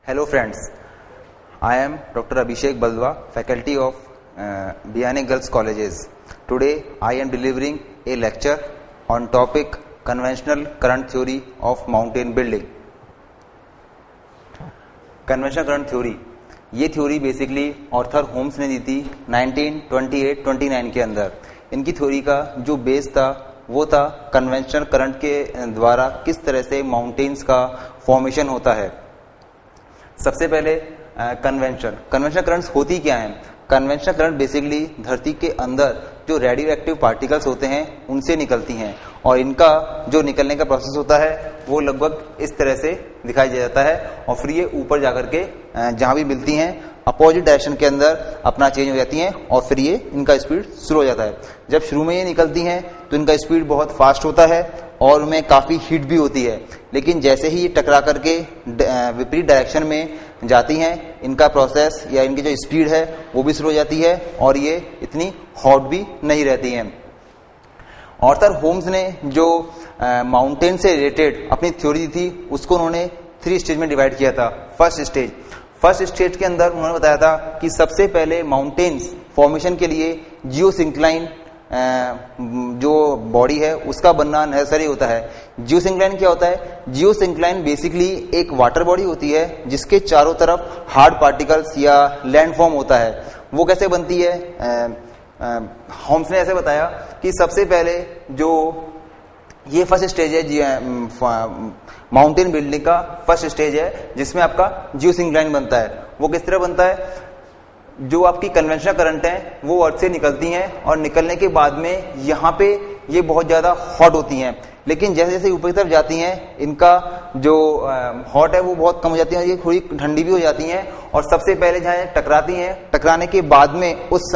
Hello friends, I am Dr. Abhishek Baldwa, faculty of Biyane Girls Colleges. Today I am delivering a lecture on topic conventional current theory of mountain building. Conventional current theory, ये theory basically Arthur Holmes ने दी थी 1928-29 के अंदर. इनकी theory का जो base था वो था कन्वेंशनल करंट के द्वारा किस तरह से माउंटेन्स का फॉर्मेशन होता है. सबसे पहले कन्वेंशनल करंट्स होती क्या हैं. कन्वेंशनल करंट बेसिकली धरती के अंदर जो रेडियो एक्टिव पार्टिकल्स होते हैं उनसे निकलती हैं और इनका जो निकलने का प्रोसेस होता है वो लगभग इस तरह से दिखाई दे जाता है और फिर ये ऊपर जाकर के जहां भी मिलती हैं अपोजिट डायरेक्शन के अंदर अपना चेंज हो जाती हैं और फिर ये इनका स्पीड स्लो हो जाता है. जब शुरू में ये निकलती हैं तो इनका स्पीड बहुत फास्ट होता है और उनमें काफी हीट भी होती है, लेकिन जैसे ही ये टकरा करके विपरीत डायरेक्शन में जाती हैं इनका प्रोसेस या इनकी जो स्पीड है वो भी स्लो हो जाती है और ये इतनी हॉट भी नहीं रहती हैं. ऑर्थर होम्स ने जो माउंटेन से रिलेटेड अपनी थ्योरी दी थी उसको उन्होंने 3 स्टेज में डिवाइड किया था. फर्स्ट स्टेज के अंदर उन्होंने बताया था कि सबसे पहले माउंटेन्स फॉर्मेशन के लिए जियोसिंक्लाइन जो बॉडी है उसका बनना नेसेसरी होता है. जियोसिंक्लाइन क्या होता है? जियोसिंक्लाइन बेसिकली एक वाटर बॉडी होती है जिसके चारों तरफ हार्ड पार्टिकल्स या लैंडफॉर्म होता है. वो कैसे बनती है? होम्स ने ऐसे बताया कि सबसे पहले जो ये फर्स्ट स्टेज है माउंटेन बिल्डिंग का फर्स्ट स्टेज है जिसमें आपका जियोसिंक्लाइन बनता है. वो किस तरह बनता है? जो आपकी कन्वेंशनल करंट है वो अर्थ से निकलती हैं और निकलने के बाद में यहाँ पे ये बहुत ज्यादा हॉट होती हैं, लेकिन जैसे जैसे ऊपर की तरफ जाती हैं इनका जो हॉट है वो बहुत कम हो जाती है और ये थोड़ी ठंडी भी हो जाती हैं और सबसे पहले जहाँ टकराती हैं टकराने के बाद में उस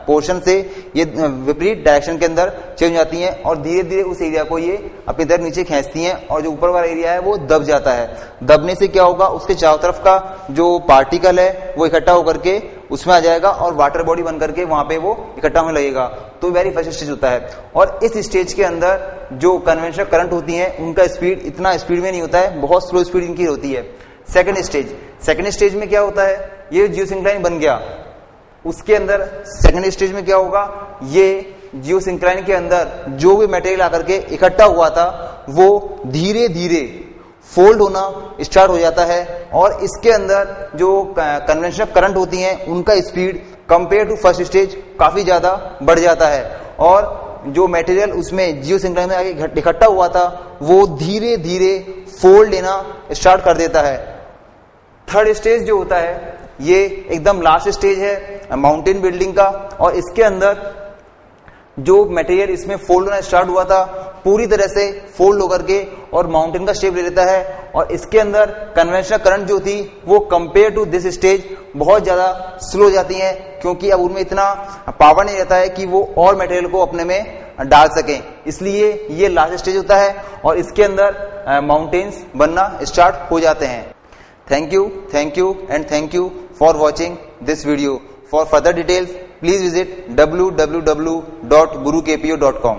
पोर्शन से ये विपरीत डायरेक्शन के अंदर चेंज हो जाती हैं और धीरे धीरे उस एरिया को ये अपनी तरफ नीचे खींचती हैं और जो ऊपर वाला एरिया है वो दब जाता है. दबने से क्या होगा? उसके चारों तरफ का जो पार्टिकल है वो इकट्ठा होकर के उसमें आ जाएगा और वाटर बॉडी बन करके वहां पे वो इकट्ठा होने लगेगा. तो वेरी फर्स्ट स्टेज होता है और इस स्टेज के अंदर जो कन्वेंशनल करंट होती है उनका स्पीड इतना स्पीड में नहीं होता है, बहुत स्लो स्पीड इनकी होती है. सेकंड स्टेज में क्या होता है? ये जियोसिंक्लाइन बन गया, उसके अंदर सेकंड स्टेज में क्या होगा? ये जियोसिंक्लाइन के अंदर जो भी मटेरियल आकर के इकट्ठा हुआ था वो धीरे धीरे फोल्ड होना स्टार्ट हो जाता है और इसके अंदर जो कन्वेंशनल करंट होती हैं उनका speed compare to first stage काफी ज्यादा बढ़ जाता है और जो मटेरियल उसमें जियोसिंक्लाइन में आगे इकट्ठा हुआ था वो धीरे धीरे फोल्ड लेना स्टार्ट कर देता है. थर्ड स्टेज जो होता है ये एकदम लास्ट स्टेज है माउंटेन बिल्डिंग का और इसके अंदर जो मटेरियल इसमें फोल्ड होना स्टार्ट हुआ था पूरी तरह से फोल्ड होकर के और माउंटेन का शेप ले लेता है और इसके अंदर कन्वेंशनल करंट जो थी वो कंपेयर टू दिस स्टेज बहुत ज्यादा स्लो हो जाती है क्योंकि अब उनमें इतना पावर नहीं रहता है कि वो और मटेरियल को अपने में डाल सकें. इसलिए ये लास्ट स्टेज होता है और इसके अंदर माउंटेन्स बनना स्टार्ट हो जाते हैं. Thank you and thank you for watching this video. For further details, please visit www.gurukpo.com.